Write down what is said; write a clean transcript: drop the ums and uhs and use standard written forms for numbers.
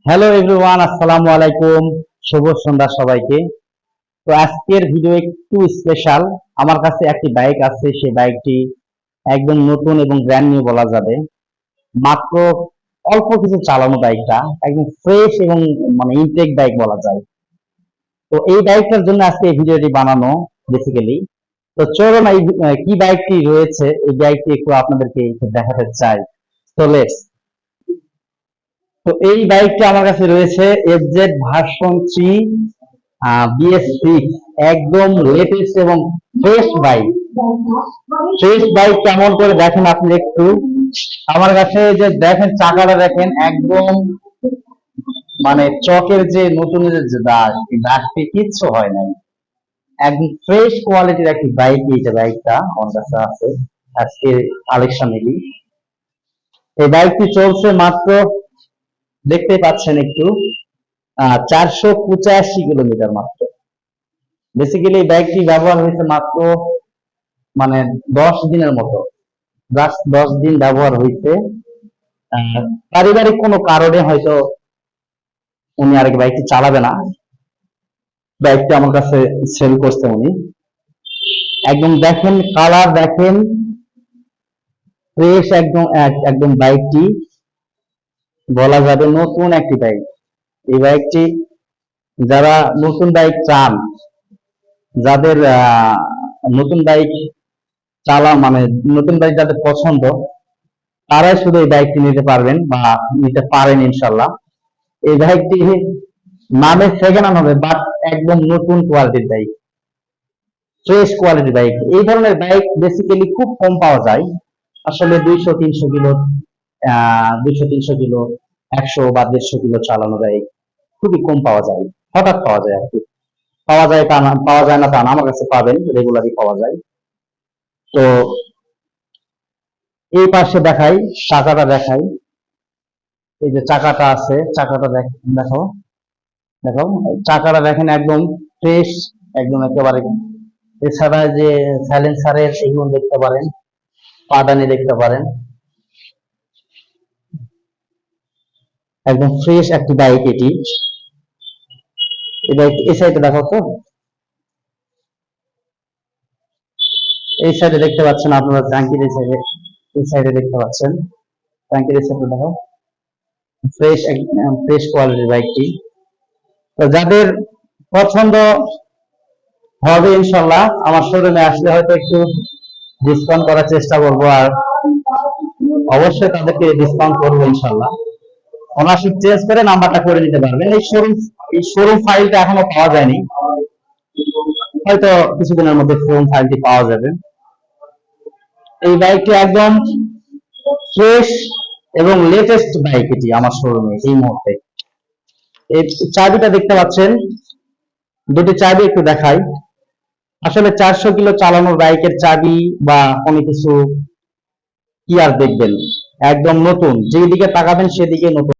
Hello everyone, আসসালামু আলাইকুম। শুভ সন্ধ্যা সবাইকে। তো আজকের ভিডিও একটু স্পেশাল। আমার কাছে একটি বাইক আছে, সেই বাইকটি একদম নতুন এবং ব্র্যান্ড নিউ বলা যাবে। মাত্র অল্প কিছু চালানো বাইকটা, একদম ফ্রেশ এবং মানে ইনটেক বাইক বলা যায়। তো এই বাইকটার জন্য আজকে এই ভিডিওটি বানানো বেসিক্যালি। তো চলুন এই কি বাইকটি রয়েছে, এই বাইকটি একটু আপনাদেরকে একটু দেখাতে চাই। তো লেটস। তো এই বাইকটা আমার কাছে রয়েছে এফজেড ভার্সন 3 BS6, একদম লেটেস্ট এবং ফ্রেশ বাইক। ফ্রেশ বাইক কেমন করে দেখেন আপনি একটু। আমার কাছে যে দেখেন, চাকাটা দেখেন একদম মানে চকের যে নতুন যে দাগ, এই দাগটি কিচ্ছু হয় নাই। একদম ফ্রেশ কোয়ালিটির একটি বাইক, এই যে বাইকটা আমার কাছে আছে আজকে কালেকশন এলি। এই বাইকটি চলছে মাত্র, দেখতে পাচ্ছেন একটু, 485 কিলোমিটার মাত্র। বেসিক্যালি এই বাইকটি ব্যবহার হয়েছে মাত্র মানে 10 দিনের মতো, জাস্ট 10 দিন ব্যবহার হয়েছে। পারিবারিক কোনো কারণে হয়তো উনি আরেক বাইকটি চালাবে না, বাইকটি আমার কাছে সেল করছে উনি। একদম দেখেন কালার, দেখেন ফ্রেশ, একদম একদম বাইকটি বলা যাবে নতুন একটি বাইক। এই বাইকটি যারা নতুন বাইক চান, যাদের নতুন বাইক মানে নতুন বাইক যাদের পছন্দ, তারাই শুধু এই বাইকটি নিতে পারবেন বা নিতে পারেন ইনশাল্লাহ। এই বাইকটি নামে সেকেন্ড হ্যান্ড হবে, বাট একদম নতুন কোয়ালিটির বাইক, ফ্রেশ কোয়ালিটির বাইক। এই ধরনের বাইক বেসিক্যালি খুব কম পাওয়া যায়। আসলে 200-300 কিলো, 200-300 কিলো, 100 বা 150 কিলো চালানো বাইক খুবই কম পাওয়া যায়, হঠাৎ পাওয়া যায় আর কি। পাওয়া যায় তা না, পাওয়া যায় না তা না, আমার কাছে পাবেন, রেগুলারই পাওয়া যায়। তো এই পাশে দেখাই, চাকাটা দেখাই। এই যে চাকাটা আছে, চাকাটা দেখো, দেখো চাকাটা দেখেন একদম ফ্রেশ, একদম একেবারে। এছাড়া যে সাইলেন্সারের এগুলো দেখতে পারেন, পাদানি দেখতে পারেন, একদম ফ্রেশ একটি বাইক এটি। এই বাইক এই সাইডে দেখো তো, এই সাইডে দেখতে পাচ্ছেন আপনারা, ট্যাঙ্কির এই সাইডে, এই সাইডে দেখতে পাচ্ছেন ট্যাঙ্কির এই সাইডে দেখো, ফ্রেশ, ফ্রেশ কোয়ালিটির বাইকটি। তো যাদের পছন্দ হবে ইনশাল্লাহ, আমার শোরুমে আসলে হয়তো একটু ডিসকাউন্ট করার চেষ্টা করব, আর অবশ্যই তাদেরকে ডিসকাউন্ট করবো ইনশাল্লাহ। ওনারশিপ চেঞ্জ করে নাম্বারটা করে নিতে পারবেন। এই শোরুম ফাইলটা এখনো পাওয়া যায়নি, হয়তো কিছুদিনের মধ্যে শোরুম ফাইলটি পাওয়া যাবে। এই বাইকটি একদম ফ্রেশ এবং লেটেস্ট বাইক এটি আমার শোরুমে এই মুহূর্তে। এই চাবিটা দেখতে পাচ্ছেন, দুটি চাবি একটু দেখাই। আসলে 400 কিলো চালানোর বাইকের চাবি বা কোনো কিছু কি আর দেখবেন, একদম নতুন, যেদিকে তাকাবেন সেদিকে নতুন।